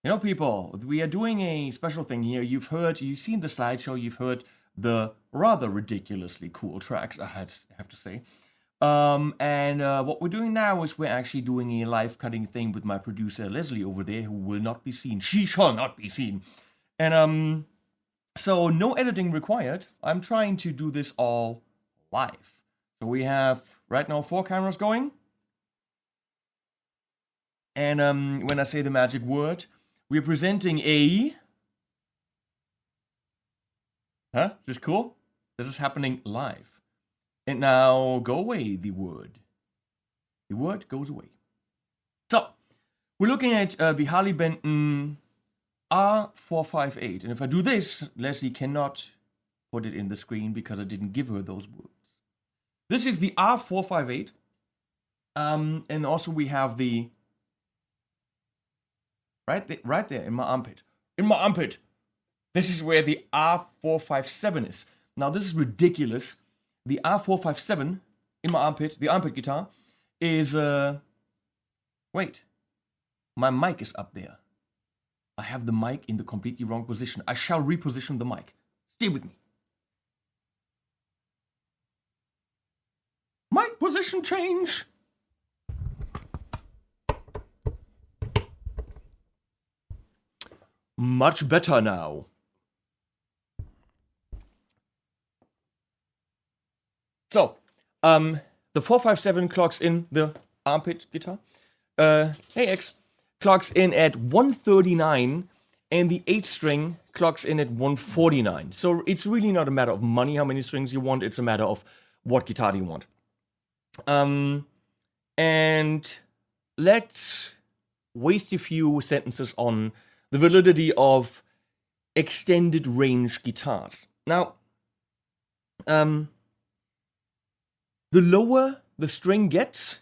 You know, people, we are doing a special thing here. You've seen the slideshow, you've heard the rather ridiculously cool tracks, I have to say. And what we're doing now is we're actually doing a live cutting thing with my producer Leslie over there, who will not be seen. She shall not be seen. And so no editing required. I'm trying to do this all live. So we have right now 4 cameras going. And when I say the magic word, we're presenting a... Huh? Is this cool? This is happening live. And now go away, the word. The word goes away. So, we're looking at the Harley Benton R458. And if I do this, Leslie cannot put it in the screen because I didn't give her those words. This is the R458. And also we have the... Right there in my armpit. In my armpit! This is where the R457 is. Now this is ridiculous. The R457 in my armpit, the armpit guitar, is... Wait. My mic is up there. I have the mic in the completely wrong position. I shall reposition the mic. Stay with me. Mic position change! Much better now. So, the 457 clocks in the armpit guitar. Hey X, clocks in at 139, and the 8 string clocks in at 149. So it's really not a matter of money, how many strings you want. It's a matter of what guitar do you want. And let's waste a few sentences on the validity of extended range guitars. Now, the lower the string gets,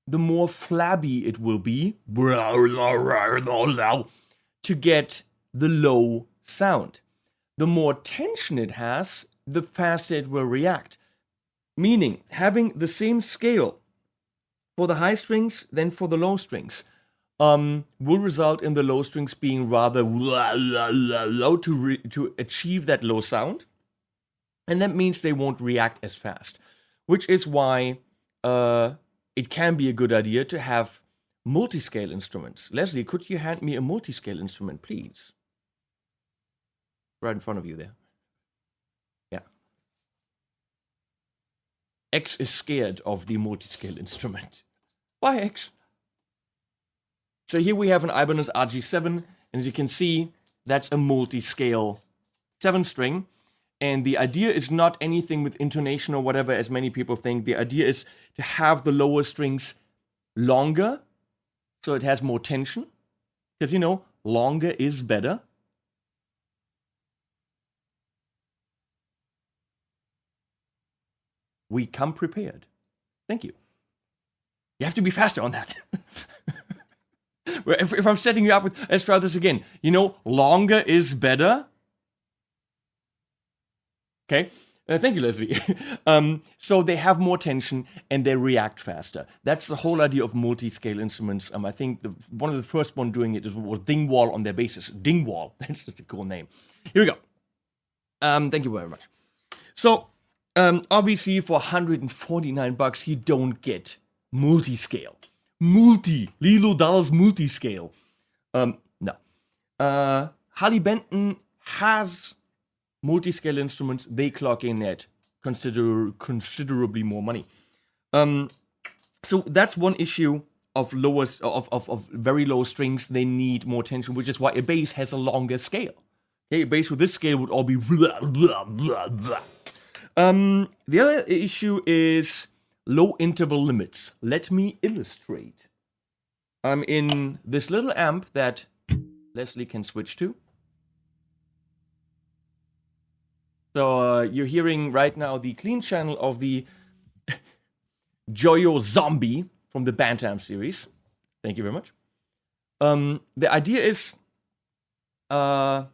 the more flabby it will be to get the low sound. The more tension it has, the faster it will react. Meaning, having the same scale for the high strings than for the low strings will result in the low strings being rather low to achieve that low sound. And that means they won't react as fast. Which is why it can be a good idea to have multi-scale instruments. Leslie, could you hand me a multi-scale instrument, please? Right in front of you there. Yeah. X is scared of the multi-scale instrument. Why, X? So here we have an Ibanez RG7, and as you can see, that's a multi-scale 7-string. And the idea is not anything with intonation or whatever, as many people think. The idea is to have the lower strings longer, so it has more tension. Because, you know, longer is better. We come prepared. Thank you. You have to be faster on that. If I'm setting you up with, let's try this again. You know, longer is better. Okay, thank you, Leslie. So they have more tension and they react faster. That's the whole idea of multi-scale instruments. I think one of the first one doing it was Dingwall on their basis. Dingwall, that's just a cool name. Here we go. Thank you very much. So, obviously for $149, you don't get multi-scale. Lilo Dollars multi-scale. No. Harley Benton has multi-scale instruments. They clock in at considerably more money. So that's one issue of very low strings. They need more tension, which is why a bass has a longer scale. Okay, a bass with this scale would all be blah, blah, blah, blah. The other issue is low interval limits. Let me illustrate. I'm in this little amp that Leslie can switch to. So you're hearing right now the clean channel of the Joyo Zombie from the Bantamp series. Thank you very much. The idea is, what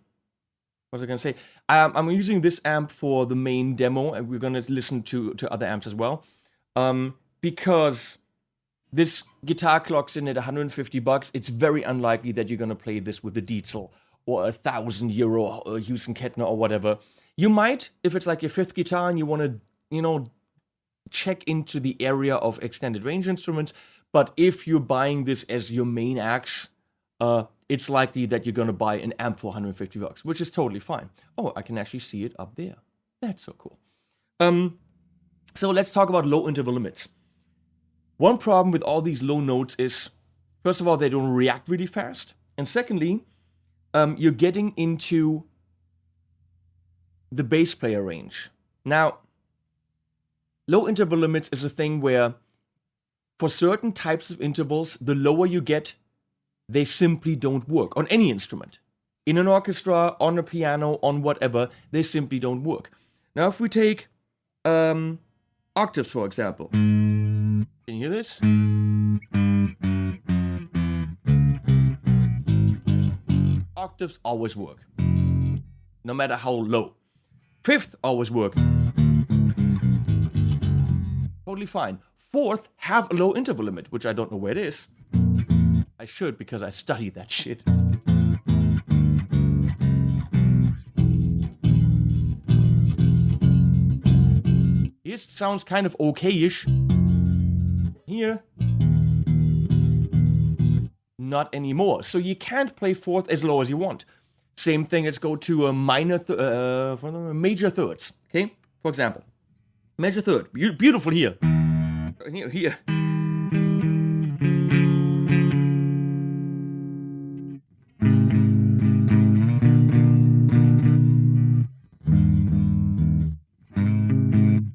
was I going to say? I'm using this amp for the main demo, and we're going to listen to other amps as well. Because this guitar clocks in at $150. It's very unlikely that you're going to play this with a Dietzel or €1,000 Houston Kettner or whatever. You might, if it's like your fifth guitar and you want to, check into the area of extended range instruments. But if you're buying this as your main axe, it's likely that you're going to buy an amp for $150, which is totally fine. Oh, I can actually see it up there. That's so cool. So let's talk about low interval limits. One problem with all these low notes is, first of all, they don't react really fast. And secondly, you're getting into the bass player range. Now, low interval limits is a thing where for certain types of intervals, the lower you get, they simply don't work on any instrument. In an orchestra, on a piano, on whatever, they simply don't work. Now, if we take octaves, for example. Can you hear this? Octaves always work, no matter how low. Fifth always work. Totally fine. Fourth, have a low interval limit, which I don't know where it is. I should, because I studied that shit. It sounds kind of okay-ish. Here, not anymore. So you can't play fourth as low as you want. Same thing, let's go to a major thirds. Okay, for example, major third, beautiful here. Here.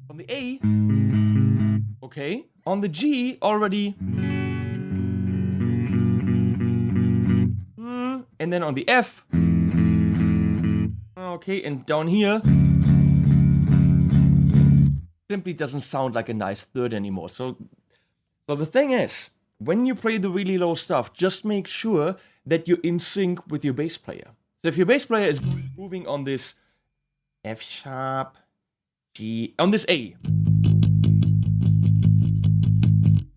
On the A, okay. On the G, already. And then on the F. Okay, and down here. Simply doesn't sound like a nice third anymore. So the thing is, when you play the really low stuff, just make sure that you're in sync with your bass player. So if your bass player is moving on this F sharp, G, on this A,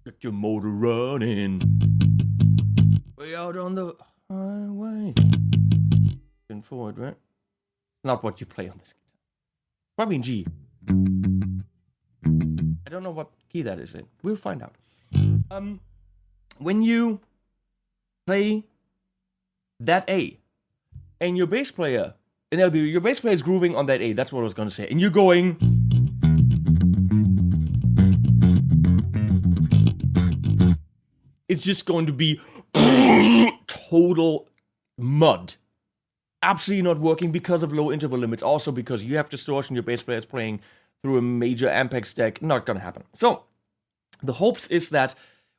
get your motor running, way out on the highway, and forward, right? Not what you play on this guitar. Probably in G. I don't know what key that is in. We'll find out. When you play that A, and your bass player, your bass player is grooving on that A, that's what I was going to say, and you're going, it's just going to be total mud. Absolutely not working because of low interval limits. Also because you have distortion, your bass player is playing through a major Ampex deck. Not gonna happen. So, the hopes is that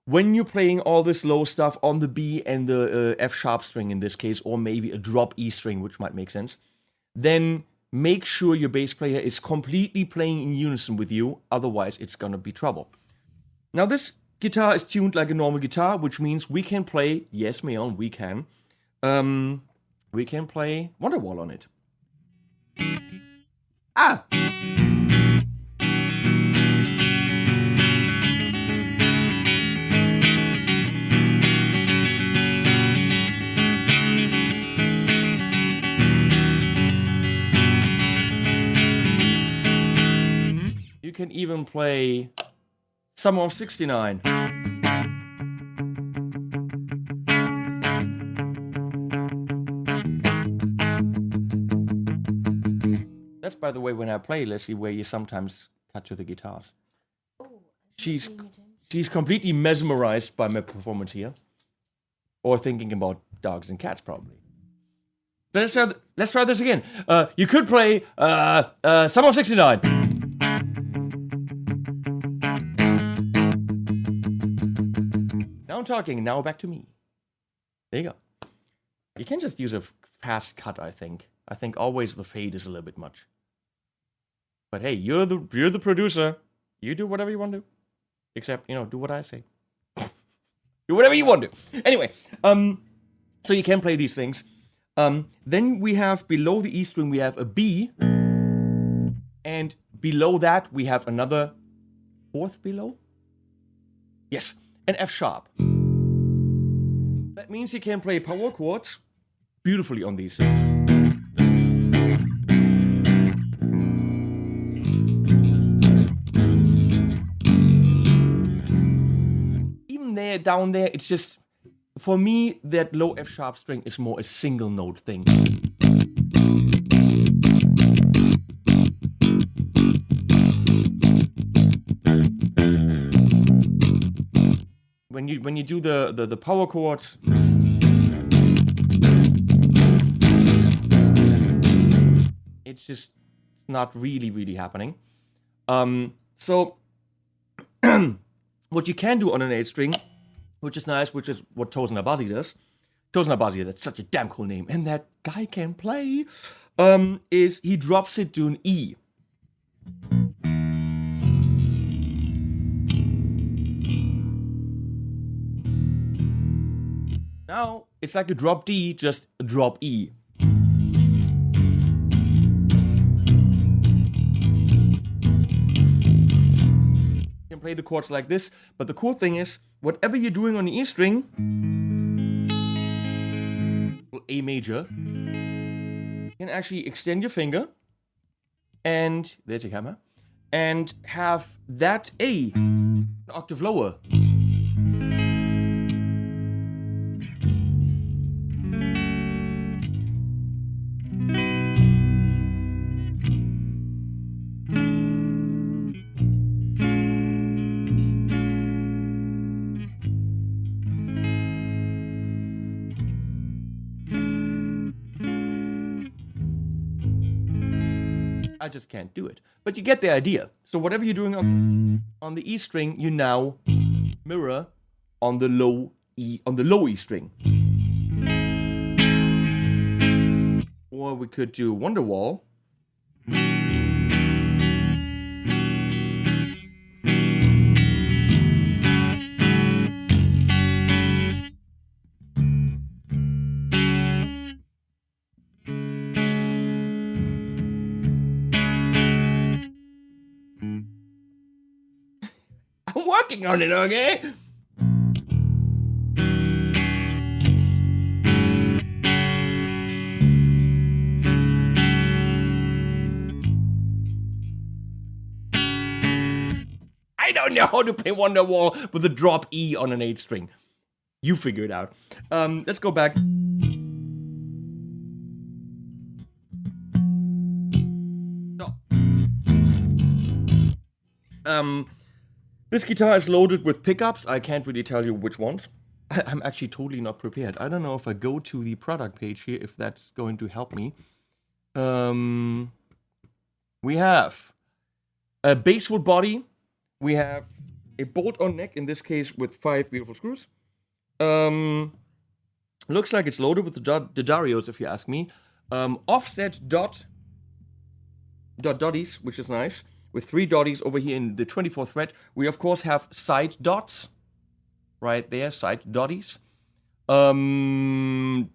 when you're playing all this low stuff on the B and the F sharp string in this case, or maybe a drop E string, which might make sense, then make sure your bass player is completely playing in unison with you. Otherwise, it's gonna be trouble. Now, this guitar is tuned like a normal guitar, which means we can play, yes, Meon, we can. We can play Wonderwall on it. Ah! You can even play Summer of '69. That's, by the way, when I play, Leslie, where you sometimes cut to the guitars. Oh, she's completely mesmerized by my performance here. Or thinking about dogs and cats, probably. Let's try this again. You could play Summer of '69. Now I'm talking, now back to me. There you go. You can just use a fast cut, I think. I think always the fade is a little bit much. But hey, you're the producer. You do whatever you want to. Except, do what I say. Do whatever you want to. Anyway, so you can play these things. Then we have below the E string, we have a B. And below that, we have another fourth below. Yes. and F sharp. That means he can play power chords beautifully on these. Even there, down there, it's just, for me, that low F sharp string is more a single note thing. When you do the power chords, it's just not really happening. So what you can do on an 8-string, which is nice, which is what Thomann does. Thomann, that's such a damn cool name, and that guy can play, is he drops it to an E. Now, it's like a drop D, just a drop E. You can play the chords like this, but the cool thing is, whatever you're doing on the E string, A major, you can actually extend your finger, and there's your hammer, and have that A an octave lower. I just can't do it. But you get the idea. So whatever you're doing on the E string, you now mirror on the low E string. Or we could do Wonderwall. I'm working on it, okay? I don't know how to play Wonderwall with a drop E on an 8-string. You figure it out. Let's go back. So. This guitar is loaded with pickups. I can't really tell you which ones. I'm actually totally not prepared. I don't know if I go to the product page here, if that's going to help me. We have a basswood body. We have a bolt-on neck, in this case with 5 beautiful screws. Looks like it's loaded with the Darios, if you ask me. Offset dotties, which is nice. With 3 dotties over here in the 24th fret. We, of course, have side dots. Right there, side dotties. 2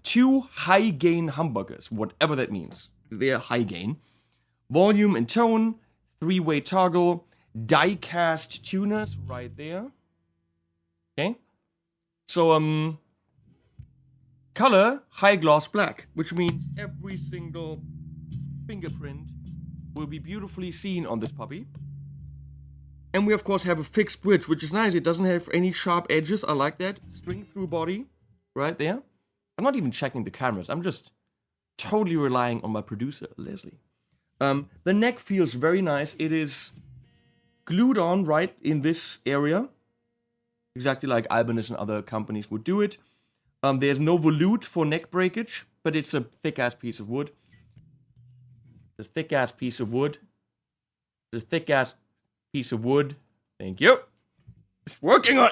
high-gain humbuckers, whatever that means. They're high-gain. Volume and tone. 3-way toggle. Die-cast tuners right there. Okay. So, color, high-gloss black. Which means every single fingerprint will be beautifully seen on this puppy. And we of course have a fixed bridge, which is nice. It doesn't have any sharp edges. I like that. String through body right there. I'm not even checking the cameras. I'm just totally relying on my producer, Leslie. The neck feels very nice. It is glued on right in this area. Exactly like Ibanez and other companies would do it. There's no volute for neck breakage, but it's a thick-ass piece of wood. The thick-ass piece of wood. The thick-ass piece of wood. Thank you. It's working on...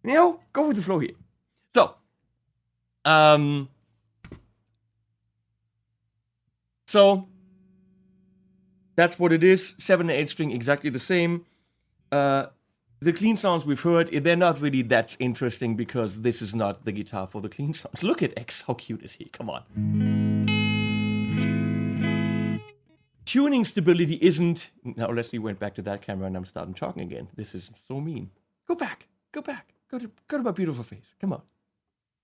You know, go with the flow here. So. So. That's what it is. 7 and 8 string, exactly the same. The clean sounds we've heard, they're not really that interesting because this is not the guitar for the clean sounds. Look at X, how cute is he? Come on. Tuning stability isn't... Now Leslie went back to that camera and I'm starting talking again. This is so mean. Go back. Go to my beautiful face. Come on.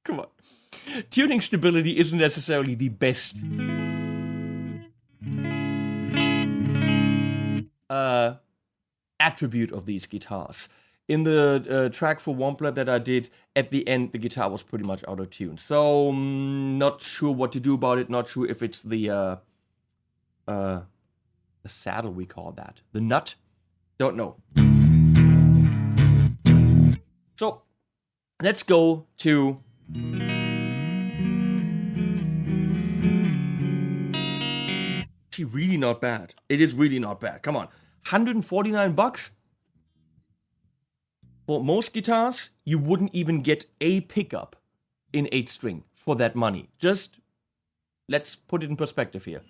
Come on. Tuning stability isn't necessarily the best attribute of these guitars. In the track for Wampler that I did, at the end, the guitar was pretty much out of tune. So, not sure what to do about it. Not sure if it's the saddle, we call that. The nut? Don't know. So, let's go to... Actually, really not bad. It is really not bad. Come on. $149? For most guitars, you wouldn't even get a pickup in 8-string for that money. Just, let's put it in perspective here.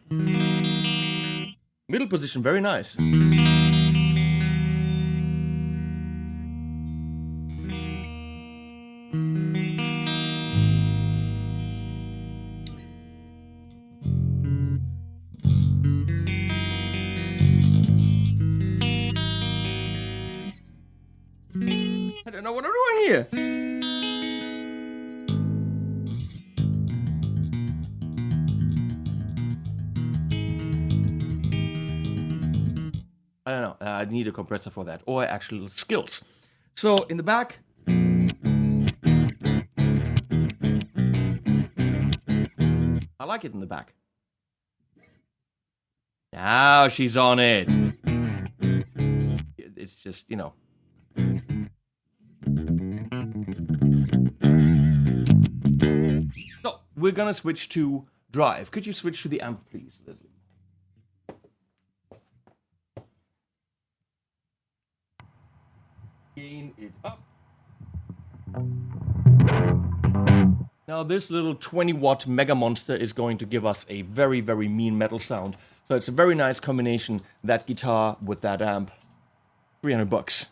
Middle position, very nice. I don't know what I'm doing here. I don't know. I need a compressor for that, or actual skills. So in the back, I like it in the back. Now she's on it. It's just, you know. So we're gonna switch to drive. Could you switch to the amp, please, Leslie? Gain it up. Now this little 20-watt mega monster is going to give us a very, very mean metal sound. So it's a very nice combination, that guitar with that amp. $300.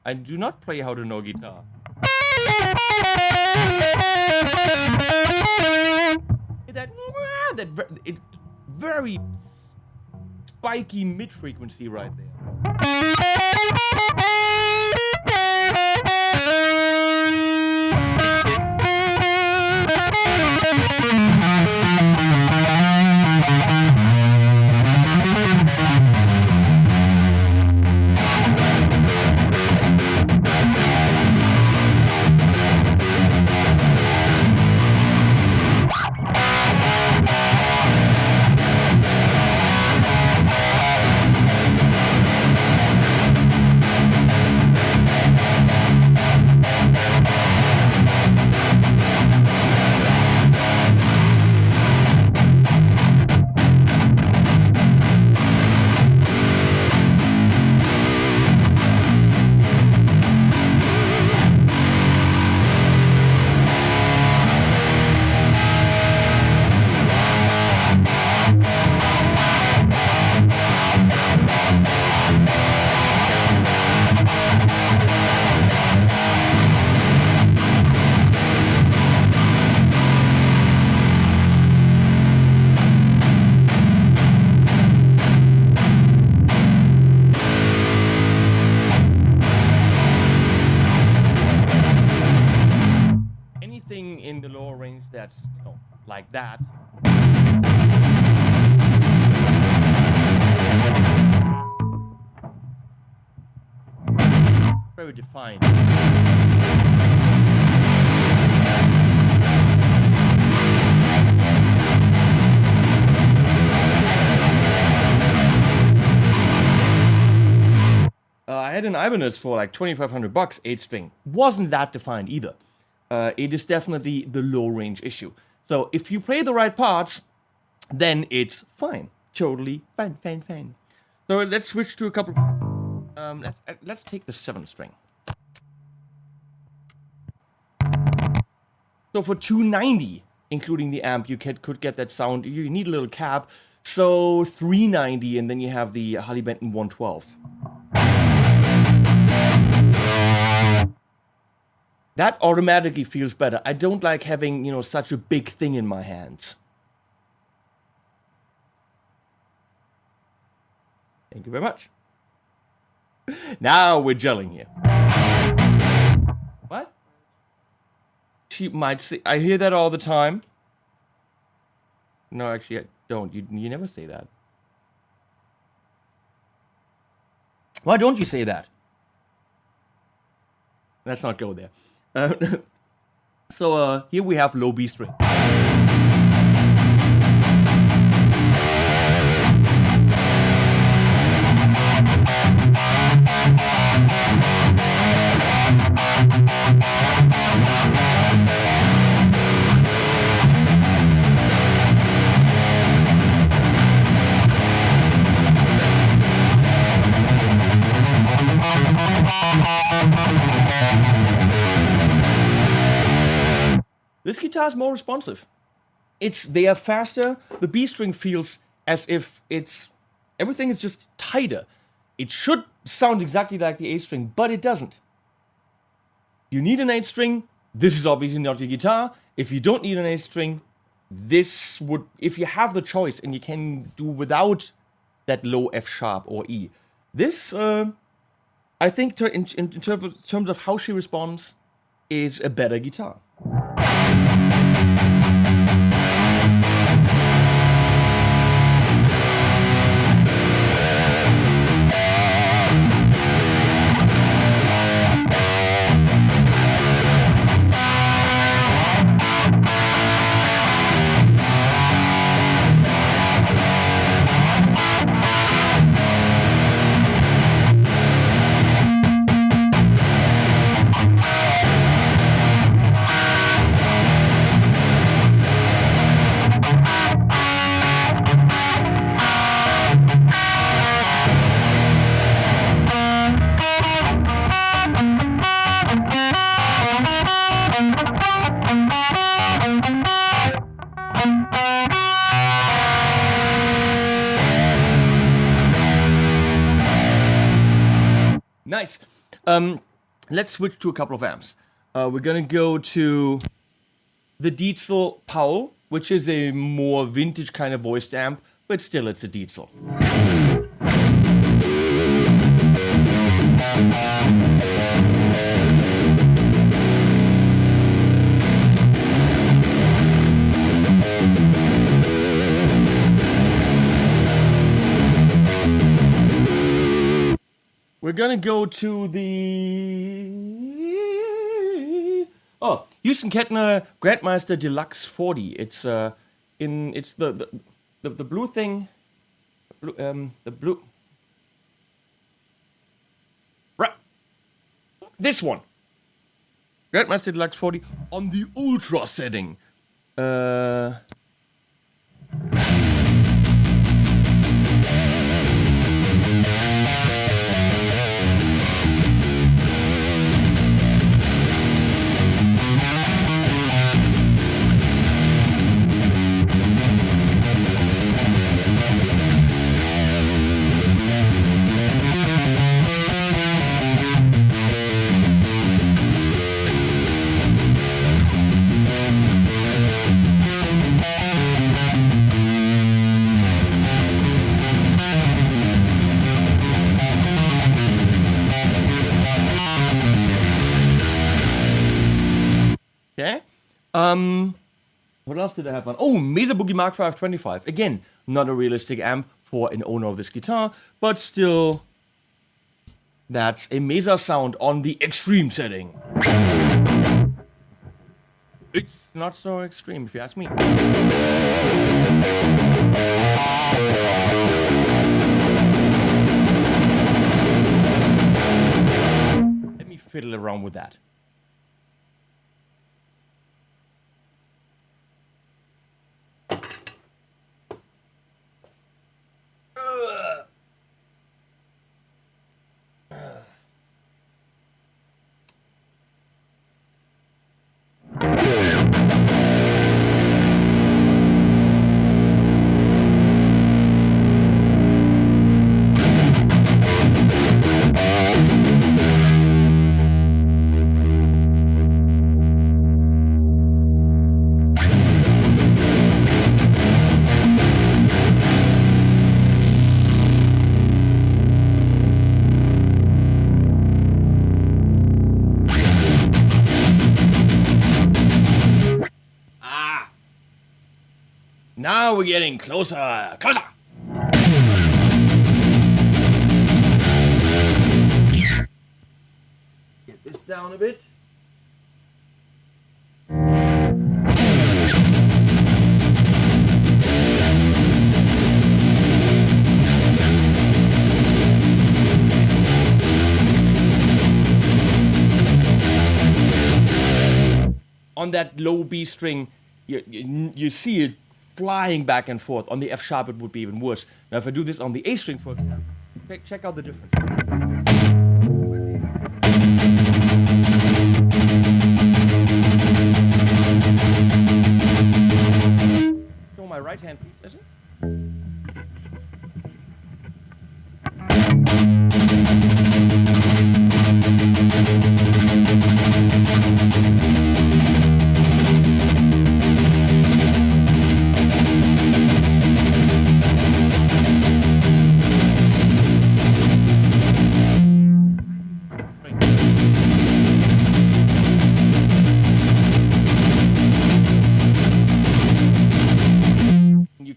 I do not play how to know guitar. That very spiky mid frequency right there. In the lower range that's, you know, like that. Very defined. I had an Ibanez for like $2,500, 8-string. Wasn't that defined either. it is definitely the low range issue. So if you play the right parts, then it's fine. Totally fine. So let's switch to a couple. Let's take the 7th string. So for $290, including the amp, you could get that sound. You need a little cab. So $390, and then you have the Harley Benton 112. That automatically feels better. I don't like having, such a big thing in my hands. Thank you very much. Now we're gelling here. What? She might say, I hear that all the time. No, actually, I don't. You never say that. Why don't you say that? Let's not go there. So here we have low B string. This guitar is more responsive. They are faster. The B string feels as if everything is just tighter. It should sound exactly like the A string, but it doesn't. You need an 8 string. This is obviously not your guitar. If you don't need an 8 string, if you have the choice and you can do without that low F sharp or E. This, I think in terms of how she responds, is a better guitar. Nice. Let's switch to a couple of amps. We're gonna go to the Diesel Powell, which is a more vintage kind of voiced amp, but still it's a Diesel. We're gonna go to the H&K Grandmeister Deluxe 40. It's the blue thing. The blue. Right. This one. Grandmeister Deluxe 40 on the Ultra setting. Okay. What else did I have on? Oh, Mesa Boogie Mark 525. Again, not a realistic amp for an owner of this guitar, but still, that's a Mesa sound on the extreme setting. It's not so extreme, if you ask me. Let me fiddle around with that. Now we're getting closer, closer. Get this down a bit. On that low B string, you see it flying back and forth. On the F sharp, it would be even worse. Now, if I do this on the A string, for example, check out the difference. Show my right hand, please, Leslie.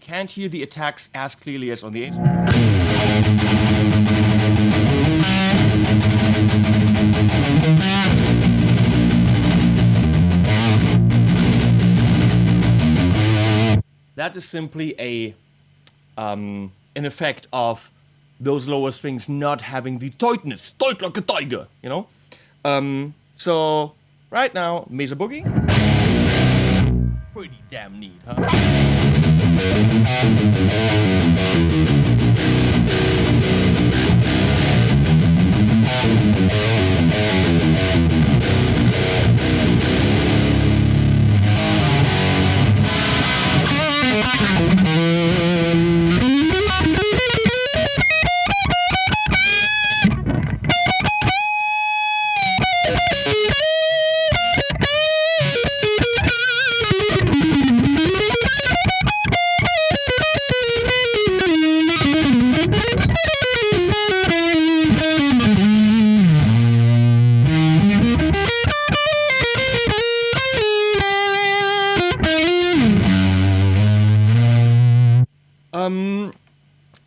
Can't hear the attacks as clearly as on the A string. That is simply an effect of those lower strings not having the tightness, tight like a tiger, you know. So right now, Mesa Boogie, pretty damn neat, huh?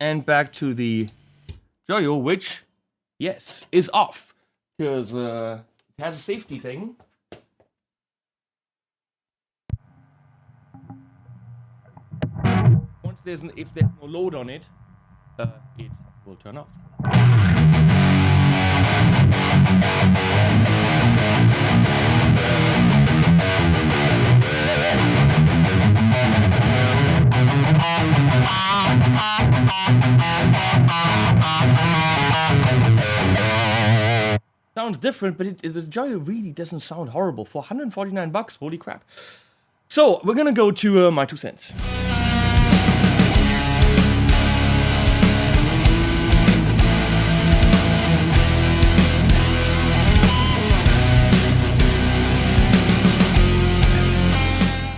And back to the Joyo, which, yes, is off. Because it has a safety thing. If there's no load on it, it will turn off. Sounds different, but the Joyo really doesn't sound horrible. For $149, holy crap. So, we're gonna go to my 2 cents.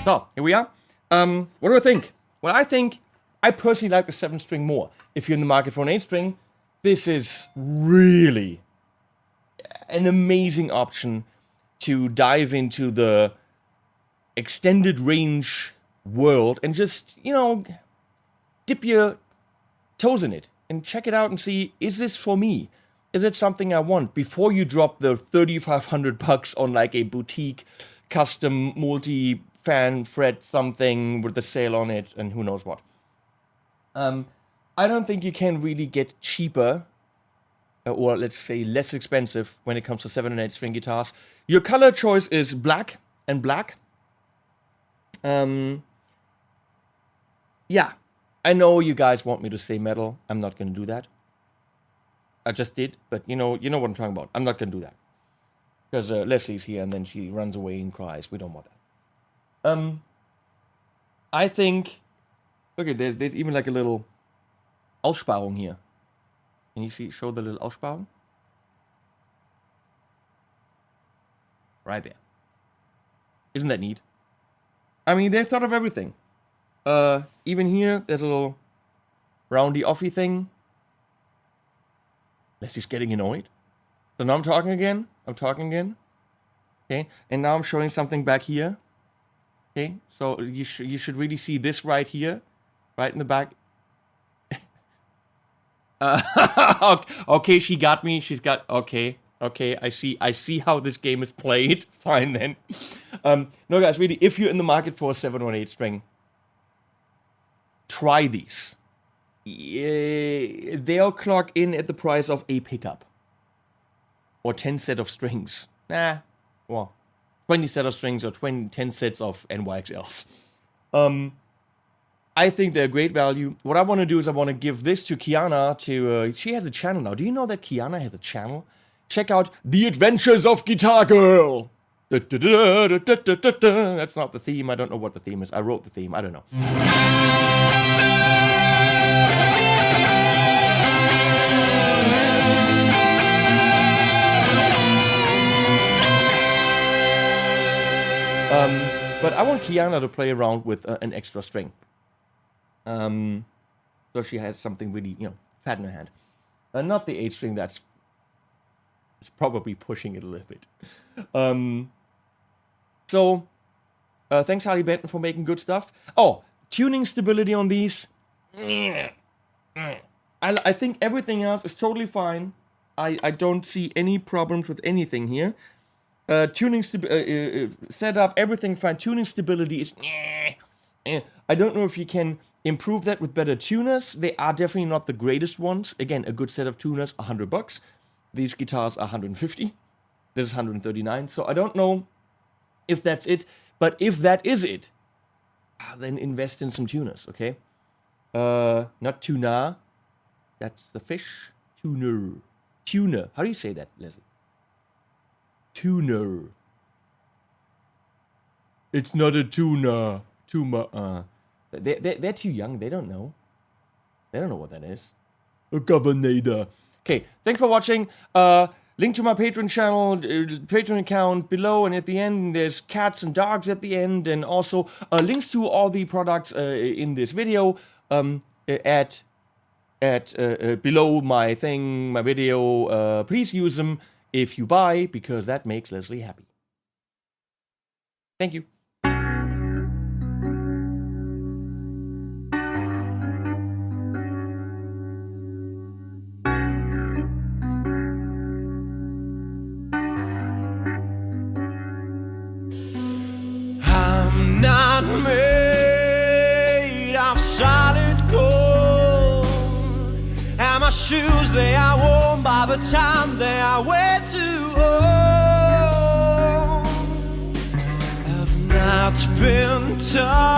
So, here we are. What do I think? Well, I personally like the 7-string more. If you're in the market for an 8-string, this is really an amazing option to dive into the extended range world and just, you know, dip your toes in it and check it out and see, is this for me? Is it something I want? Before you drop the $3,500 on like a boutique custom multi-fan fret something with the sale on it and who knows what. I don't think you can really get cheaper or let's say less expensive when it comes to 7 and 8 string guitars. Your color choice is black and black. Yeah, I know you guys want me to say metal. I'm not gonna do that. I just did, but you know what I'm talking about. I'm not gonna do that because Leslie's here and then she runs away and cries. We don't want that. I think. Look at there's even like a little Aussparung here. Can you show the little Aussparung? Right there. Isn't that neat? I mean, they thought of everything. Even here, there's a little roundy offy thing. Leslie's getting annoyed. So now I'm talking again. Okay. And now I'm showing something back here. Okay, so you should really see this right here, right in the back. Okay, she got me. She's got okay. I see how this game is played. Fine then. No, guys, really, if you're in the market for a 718 string, try these. They'll clock in at the price of a pickup or 10 set of strings. Well, 20 set of strings or 10 sets of NYXLs. I think they're great value. What I want to do is I want to give this to Kiana to... she has a channel now. Do you know that Kiana has a channel? Check out The Adventures of Guitar Girl. That's not the theme. I don't know what the theme is. I wrote the theme. I don't know. But I want Kiana to play around with an extra string. So she has something really, fat in her hand. Not the 8 string, it's probably pushing it a little bit. Thanks Harley Benton for making good stuff. Oh, tuning stability on these. I think everything else is totally fine. I don't see any problems with anything here. Tuning setup, everything fine. Tuning stability is... I don't know if you can improve that with better tuners. They are definitely not the greatest ones. Again, a good set of tuners, $100. These guitars are 150. This is 139. So I don't know if that's it. But if that is it, then invest in some tuners, okay? Not tuna. That's the fish. Tuner. Tuner. How do you say that, Leslie? Tuner. It's not a tuna. They're too young. They don't know. They don't know what that is. A governor. Okay, thanks for watching. Link to my Patreon channel, Patreon account below, and at the end there's cats and dogs at the end, and also links to all the products in this video at below my video. Please use them if you buy, because that makes Leslie happy. Thank you. I'm not made of solid gold, and my shoes, they are worn by the time they are way too old. I've not been taught